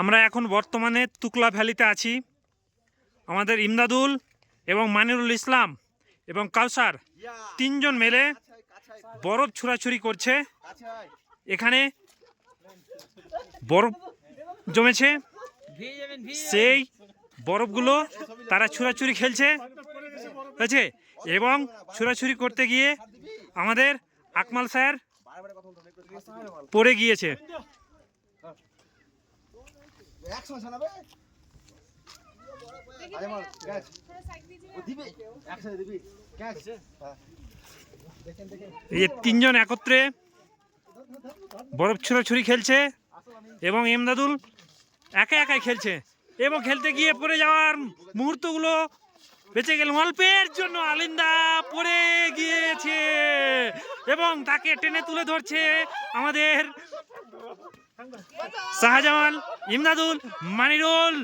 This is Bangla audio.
আমরা এখন বর্তমানে তুকলা ভ্যালিতে আছি। আমাদের ইমদাদুল এবং মানিরুল ইসলাম এবং কাউসার তিনজন মিলে বরফ ছুঁড়াছুড়ি করছে। এখানে বরফ জমেছে, সেই বরফগুলো তারা ছুঁড়াছুড়ি খেলছে হয়েছে। এবং ছুঁড়াছুড়ি করতে গিয়ে আমাদের আকমাল স্যার পড়ে গিয়েছে। এই তিনজন একত্রে বরফ ছুঁড়াছুড়ি খেলছে এবং ইমদাদুল একা একাই খেলছে এবং খেলতে গিয়ে পড়ে যাওয়ার মুহূর্তগুলো বেঁচে গেল। অল্পের জন্য আলিন্দা পড়ে গিয়েছে এবং তাকে টেনে তুলে ধরছে আমাদের শাহজামাল, ইমদাদুল, মানিরুল।